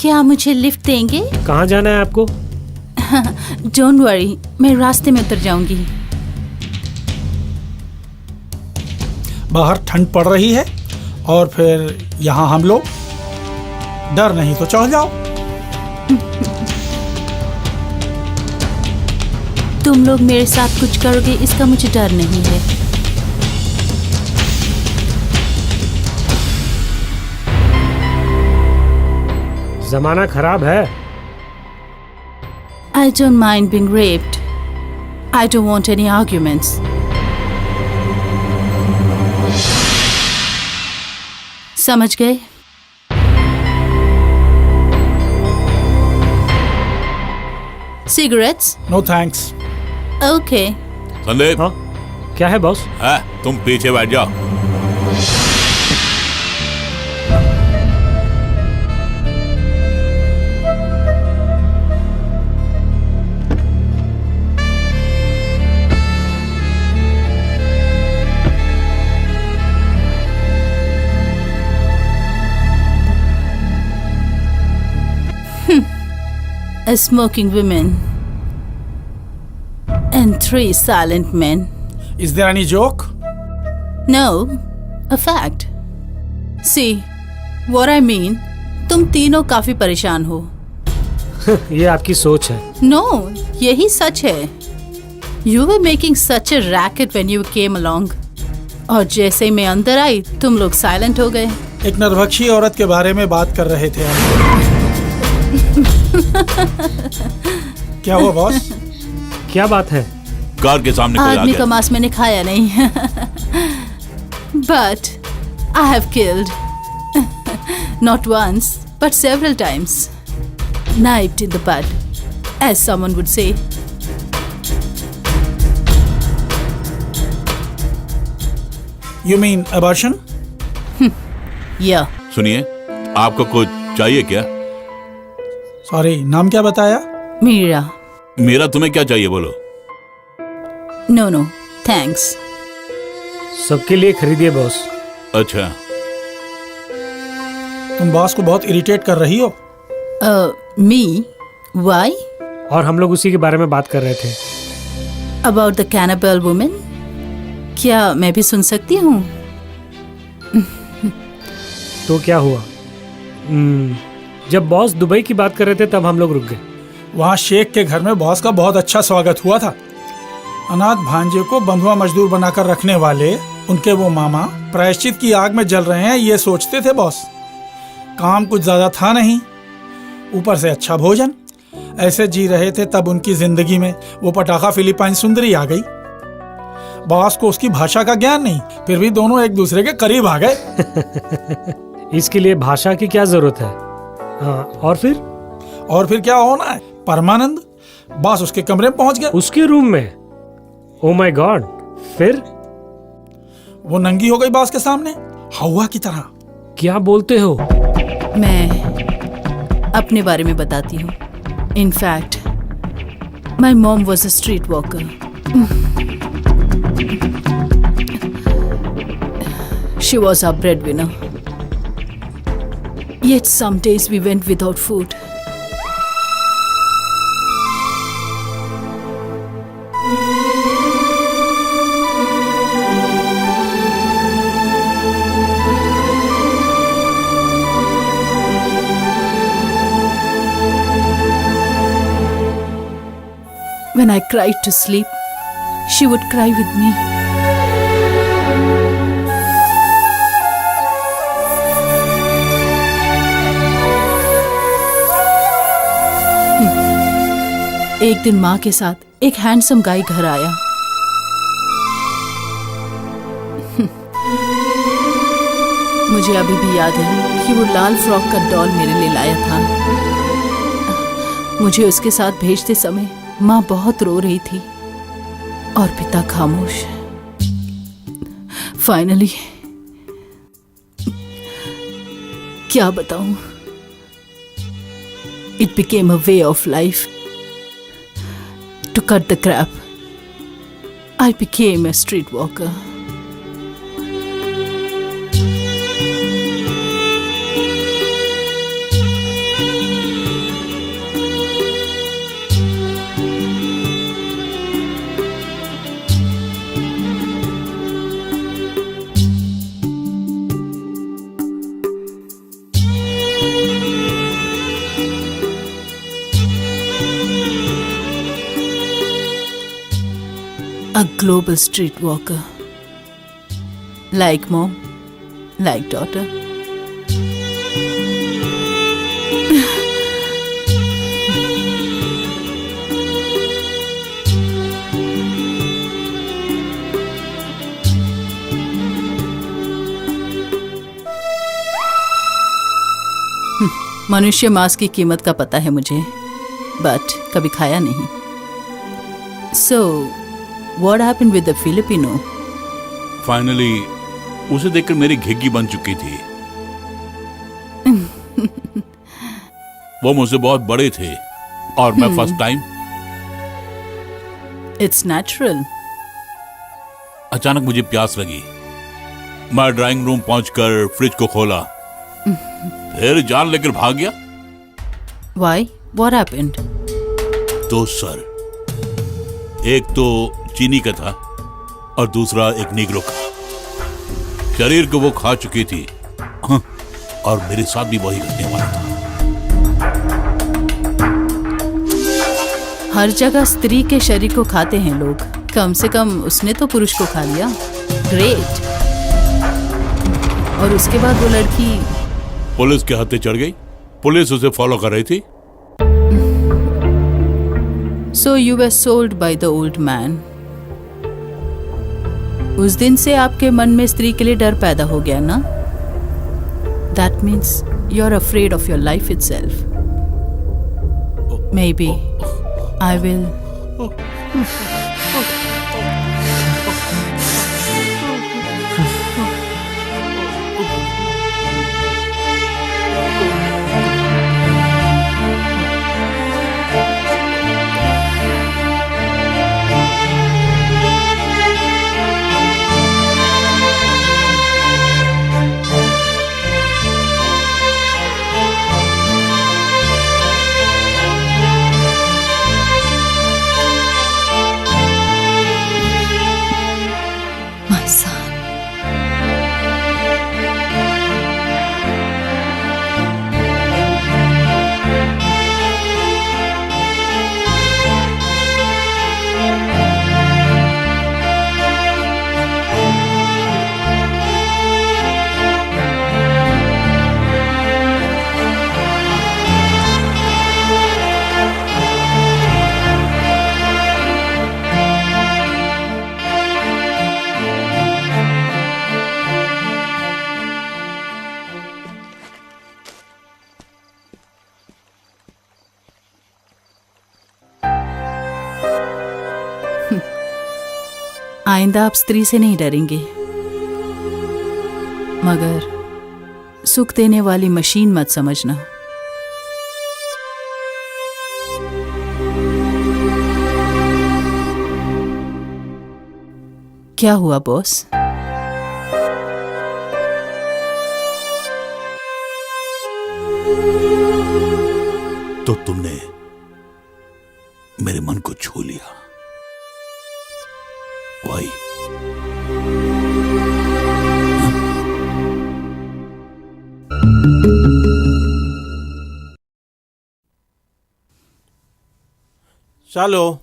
क्या मुझे लिफ्ट देंगे? कहाँ जाना है आपको? डोंट वरी, मैं रास्ते में उतर जाऊंगी। बाहर ठंड पड़ रही है और फिर यहाँ हम लोग। डर नहीं तो चढ़ जाओ। तुम लोग मेरे साथ कुछ करोगे इसका मुझे डर नहीं है। जमाना खराब है। I don't mind being raped. I don't want any arguments. समझ गए? Cigarettes? No thanks. Okay. Sandeep, हाँ, क्या है बॉस? तुम पीछे बैठ जाओ। A smoking woman and 3 silent men. Is there any joke? No, a fact. See, what I mean? तुम तीनों काफी परेशान हो। ये आपकी सोच है। No, यही सच है। You were making such a racket when you came along. और जैसे ही मैं अंदर आई, तुम लोग साइलेंट हो गए। एक निर्भक्षी औरत के बारे में बात कर रहे थे हम। क्या हुआ बॉस? क्या बात है? कार के सामने कोई आ आदमी का गया। मांस मैंने खाया नहीं। But I have killed. Not once, but several times. Knifed in the butt, as someone would say. You mean abortion? Yeah. सुनिए, आपको कुछ चाहिए क्या? सॉरी, नाम क्या बताया? Mira. मेरा तुम्हें क्या चाहिए बोलो? No, no. Thanks. सबके लिए खरीदिए बॉस। अच्छा, तुम बॉस को बहुत इरिटेट कर रही हो। Me? Why? और हम लोग उसी के बारे में बात कर रहे थे। About the cannibal woman? क्या मैं भी सुन सकती हूँ? तो क्या हुआ? जब बॉस दुबई की बात कर रहे थे तब हम लोग रुक गए। वहाँ शेख के घर में बॉस का बहुत अच्छा स्वागत हुआ था। अनाथ भांजे को बंधुआ मजदूर बनाकर रखने वाले उनके वो मामा प्रायश्चित की आग में जल रहे हैं, ये सोचते थे बॉस। काम कुछ ज्यादा था नहीं, ऊपर से अच्छा भोजन। ऐसे जी रहे थे तब उनकी जिंदगी में वो पटाखा फिलिपाइन सुंदरी आ गई। बॉस को उसकी भाषा का ज्ञान नहीं, फिर भी दोनों एक दूसरे के करीब आ गए। इसके लिए भाषा की क्या जरूरत है? हाँ, और फिर क्या होना है? परमानंद बॉस उसके कमरे में पहुंच गया। उसके रूम में? Oh my God! फिर वो नंगी हो गई बॉस के सामने, हवा की तरह। क्या बोलते हो? मैं अपने बारे में बताती हूँ। In fact my mom was a street walker. She was a bread winner. Yet some days we went without food. When I cried to sleep, she would cry with me. एक दिन माँ के साथ एक हैंडसम गाय घर आया। मुझे अभी भी याद है कि वो लाल फ्रॉक का डॉल मेरे लिए लाया था। मुझे उसके साथ भेजते समय माँ बहुत रो रही थी और पिता खामोश। फाइनली क्या बताऊं, it became a way of life. To cut the crap, I became a street walker. A global street walker. Like mom, like daughter. मनुष्य मांस की कीमत का पता है मुझे, बट कभी खाया नहीं। So, what happened with the Filipino? Finally उसे देखकर मेरी घिग्गी बन चुकी थी। वो मुझसे बहुत बड़े थे और मैं फर्स्ट टाइम। It's natural. अचानक मुझे प्यास लगी। मैं ड्राइंग रूम पहुंचकर फ्रिज को खोला, फिर जान लेकर भाग गया। Why? What happened? दो सर, एक तो चीनी का था और दूसरा एक नीग्रो का। शरीर को वो खा चुकी थी, और मेरे साथ भी वही घटने वाला था। हर जगह स्त्री के शरीर को खाते हैं लोग, कम से कम उसने तो पुरुष को खा लिया। ग्रेट। और उसके बाद वो लड़की पुलिस के हत्थे चढ़ गई। पुलिस उसे फॉलो कर रही थी। So you were sold by the old man. उस दिन से आपके मन में स्त्री के लिए डर पैदा हो गया ना? That means you're afraid of your life itself. Maybe I will. My son. आइंदा आप स्त्री से नहीं डरेंगे, मगर सुख देने वाली मशीन मत समझना। क्या हुआ बॉस? तो तुमने मेरे मन को छू लिया। वही चलो।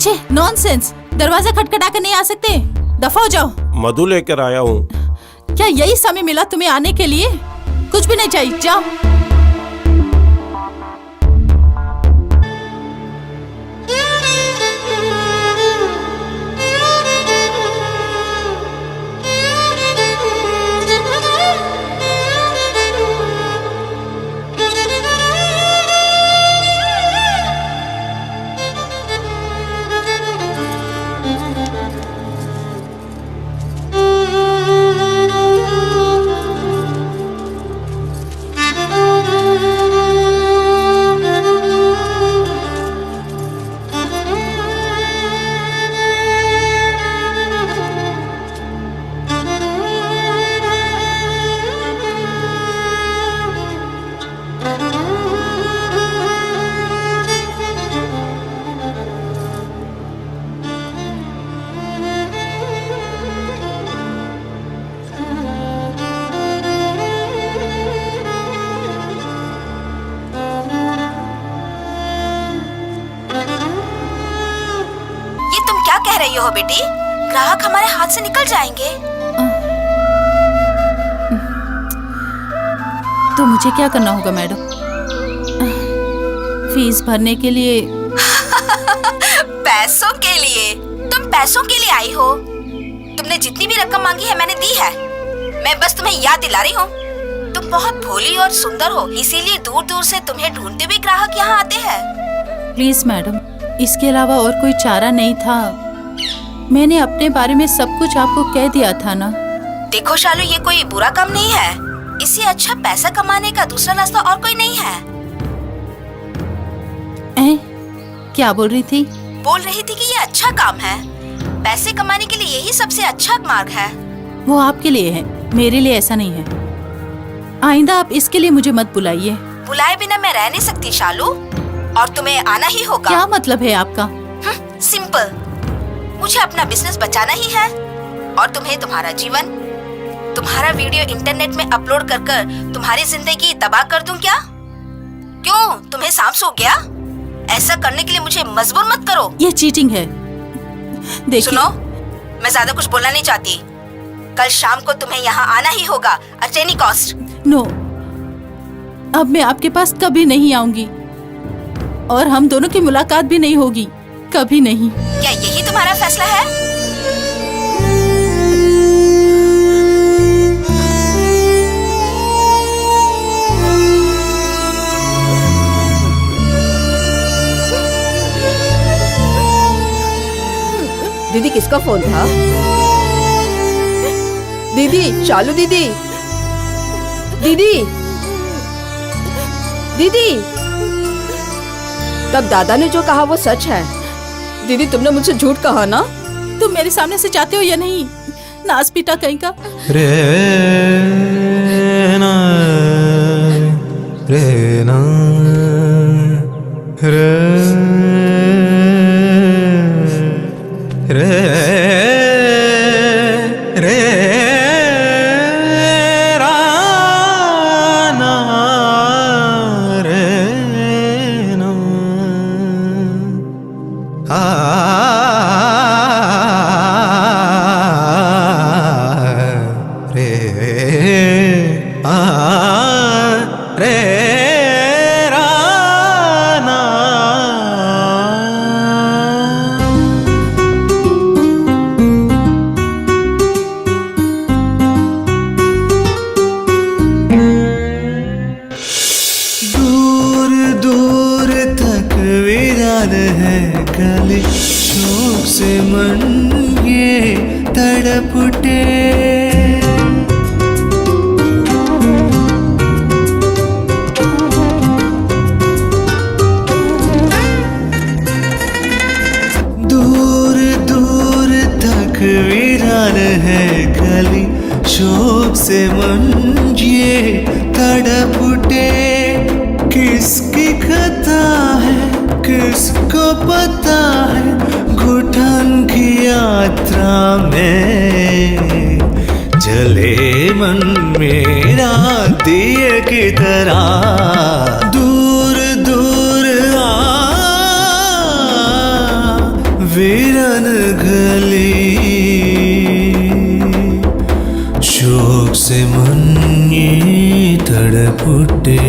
छे, नॉनसेंस। दरवाजा खटखटा कर नहीं आ सकते? दफा हो जाओ। मधु लेकर आया हूँ। क्या यही समय मिला तुम्हें आने के लिए? कुछ भी नहीं चाहिए, जाओ। रही हो बेटी? ग्राहक हमारे हाथ से निकल जाएंगे। तो मुझे क्या करना होगा मैडम? फीस भरने के लिए? पैसों के लिए? तुम पैसों के लिए आई हो? तुमने जितनी भी रकम मांगी है मैंने दी है। मैं बस तुम्हें याद दिला रही हूँ। तुम बहुत भोली और सुंदर हो, इसीलिए दूर दूर से तुम्हें ढूंढते हुए ग्राहक यहाँ आते हैं। प्लीज मैडम, इसके अलावा और कोई चारा नहीं था। मैंने अपने बारे में सब कुछ आपको कह दिया था ना। देखो शालू, ये कोई बुरा काम नहीं है। इससे अच्छा पैसा कमाने का दूसरा रास्ता और कोई नहीं है। क्या बोल रही थी? बोल रही थी कि ये अच्छा काम है। पैसे कमाने के लिए यही सबसे अच्छा मार्ग है। वो आपके लिए है, मेरे लिए ऐसा नहीं है। आइंदा आप इसके लिए मुझे मत बुलाइए। बुलाए बिना मैं रह नहीं सकती शालू, और तुम्हें आना ही होगा। क्या मतलब है आपका? सिंपल। मुझे अपना बिजनेस बचाना ही है और तुम्हें तुम्हारा जीवन। तुम्हारा वीडियो इंटरनेट में अपलोड कर कर तुम्हारी जिंदगी तबाह कर दूं क्या? क्यों, तुम्हें सांप सूख गया? ऐसा करने के लिए मुझे मजबूर मत करो। ये चीटिंग है। देखिए, सुनो, मैं ज्यादा कुछ बोलना नहीं चाहती। कल शाम को तुम्हें यहाँ आना ही होगा एट एनी कॉस्ट। नो, अब मैं आपके पास कभी नहीं आऊंगी और हम दोनों की मुलाकात भी नहीं होगी, कभी नहीं। क्या यही तुम्हारा फैसला है? दीदी, किसका फोन था? दीदी, शालू दीदी, दीदी, दीदी। तब दादा ने जो कहा वो सच है। दीदी, तुमने मुझसे झूठ कहा ना? तुम मेरे सामने से जाते हो या नहीं? नास पीटा कहीं का। रे ना रे ना रे रे रे रा ना रे ना रे रे रा ना। दूर दूर तक वीरान है गले, शोक से मन ये तड़प उठे। दूर दूर तक वीरान है गली, शोक से मन ये तड़प उठे। किसकी खता है किसको पता है, घुटन की यात्रा में जले मन मेरा दिए की तरह। दूर दूर वीरन गली, शोक से मन ये तड़प उठे।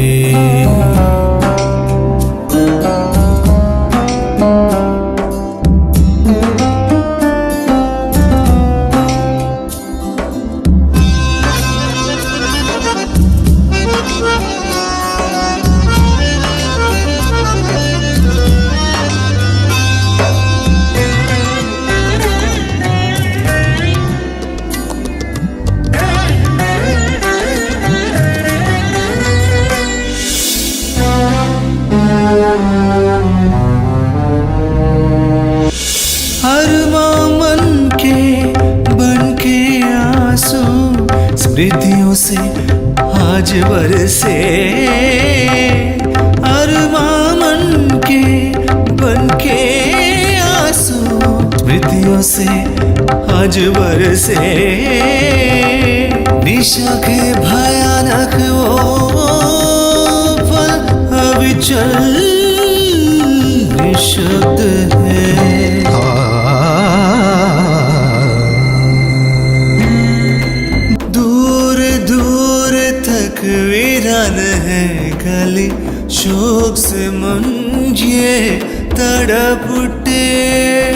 स्मृतियों से आज बरसे, अरमां मन के बन के आंसू। स्मृतियों से आज बरसे, निशा के भयानक वो पल अविचल निशब्द है। वीरान है गली, शोक से मन ये तड़प उठे।